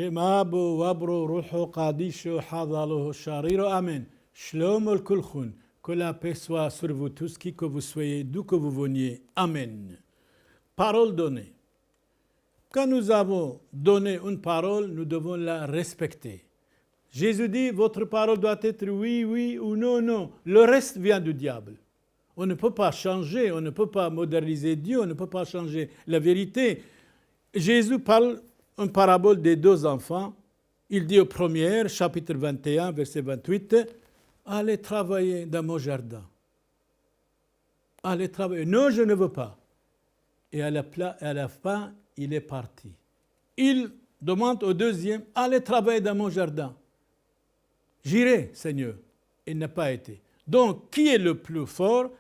Shemabo wabro ruho qadisho hadalo shariro amen. Shlom ol kulchun. Que la paix soit sur vous tous, qui que vous soyez, d'où que vous veniez. Amen. Parole donnée. Quand nous avons donné une parole, nous devons la respecter. Jésus dit, votre parole doit être oui, oui ou non, non. Le reste vient du diable. On ne peut pas changer, on ne peut pas moderniser Dieu, on ne peut pas changer la vérité. Jésus parle une parabole des deux enfants. Il dit au premier, chapitre 21, verset 28, « Allez travailler dans mon jardin. Allez travailler. Non, je ne veux pas. » Et à la fin, il est parti. Il demande au deuxième, « Allez travailler dans mon jardin. » « J'irai, Seigneur. » Il n'a pas été. Donc, qui est le plus fort?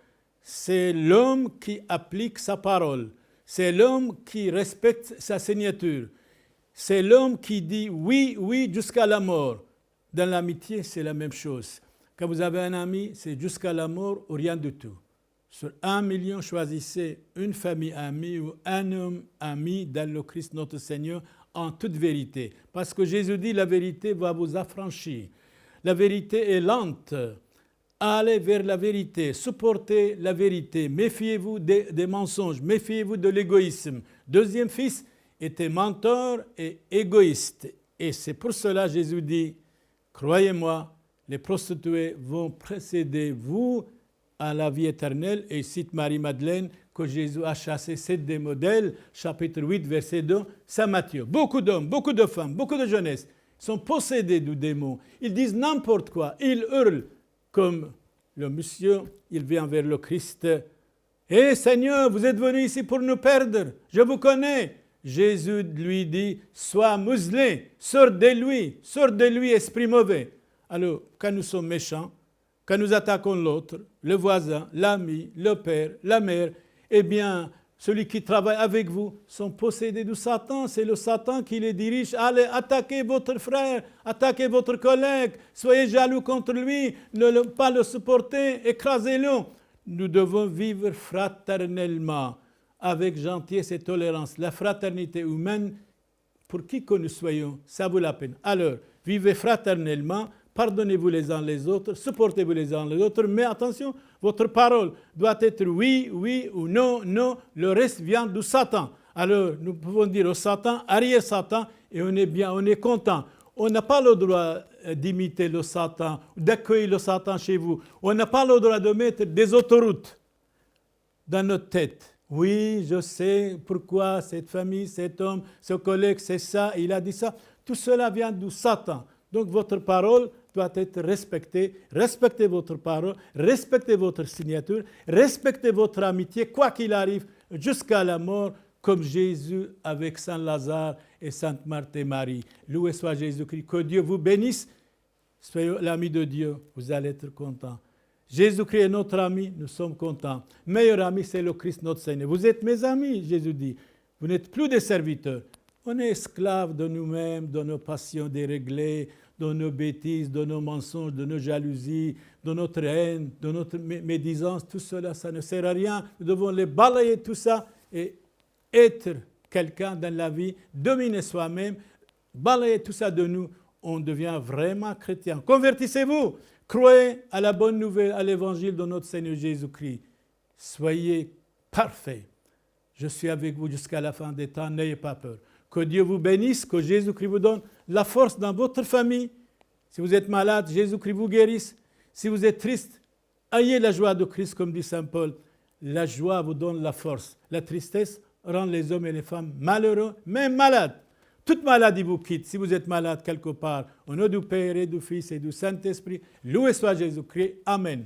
C'est l'homme qui applique sa parole. C'est l'homme qui respecte sa signature. C'est l'homme qui dit oui, oui jusqu'à la mort. Dans l'amitié, c'est la même chose. Quand vous avez un ami, c'est jusqu'à la mort ou rien du tout. Sur 1 million, choisissez une famille amie ou un homme ami dans le Christ notre Seigneur en toute vérité. Parce que Jésus dit la vérité va vous affranchir. La vérité est lente. Allez vers la vérité, supportez la vérité. Méfiez-vous des mensonges, méfiez-vous de l'égoïsme. Deuxième fils était menteur et égoïste. Et c'est pour cela que Jésus dit, croyez-moi, les prostituées vont précéder vous à la vie éternelle. Et cite Marie-Madeleine que Jésus a chassé 7 des modèles, chapitre 8, verset 2, Saint Matthieu. Beaucoup d'hommes, beaucoup de femmes, beaucoup de jeunesse sont possédés du démon. Ils disent n'importe quoi, ils hurlent comme le monsieur, il vient vers le Christ. « Hé Seigneur, vous êtes venu ici pour nous perdre, je vous connais. » Jésus lui dit « Sois muselé, sors de lui, esprit mauvais. » Alors, quand nous sommes méchants, quand nous attaquons l'autre, le voisin, l'ami, le père, la mère, eh bien, celui qui travaille avec vous sont possédés du Satan. C'est le Satan qui les dirige. Allez, attaquez votre frère, attaquez votre collègue, soyez jaloux contre lui, ne pas le supporter, écrasez-le. Nous devons vivre fraternellement, avec gentillesse et tolérance. La fraternité humaine, pour qui que nous soyons, ça vaut la peine. Alors, vivez fraternellement, pardonnez-vous les uns les autres, supportez-vous les uns les autres, mais attention, votre parole doit être oui, oui ou non, non. Le reste vient du Satan. Alors, nous pouvons dire au Satan, arrière Satan, et on est bien, on est content. On n'a pas le droit d'imiter le Satan, d'accueillir le Satan chez vous. On n'a pas le droit de mettre des autoroutes dans notre tête. Oui, je sais pourquoi cette famille, cet homme, ce collègue, c'est ça, il a dit ça. Tout cela vient du Satan. Donc, votre parole doit être respectée. Respectez votre parole, respectez votre signature, respectez votre amitié, quoi qu'il arrive, jusqu'à la mort, comme Jésus avec Saint Lazare et Sainte Marthe et Marie. Loué soit Jésus-Christ. Que Dieu vous bénisse. Soyez l'ami de Dieu, vous allez être content. Jésus-Christ est notre ami, nous sommes contents. Meilleur ami, c'est le Christ notre Seigneur. Vous êtes mes amis, Jésus dit. Vous n'êtes plus des serviteurs. On est esclaves de nous-mêmes, de nos passions déréglées, de nos bêtises, de nos mensonges, de nos jalousies, de notre haine, de notre médisance. Tout cela, ça ne sert à rien. Nous devons les balayer tout ça et être quelqu'un dans la vie, dominer soi-même, balayer tout ça de nous. On devient vraiment chrétien. Convertissez-vous. Croyez à la bonne nouvelle, à l'évangile de notre Seigneur Jésus-Christ. Soyez parfaits. Je suis avec vous jusqu'à la fin des temps. N'ayez pas peur. Que Dieu vous bénisse, que Jésus-Christ vous donne la force dans votre famille. Si vous êtes malade, Jésus-Christ vous guérisse. Si vous êtes triste, ayez la joie de Christ, comme dit Saint Paul. La joie vous donne la force. La tristesse rend les hommes et les femmes malheureux, même malades. Toute maladie vous quitte. Si vous êtes malade quelque part, au nom du Père et du Fils et du Saint-Esprit, loué soit Jésus-Christ. Amen.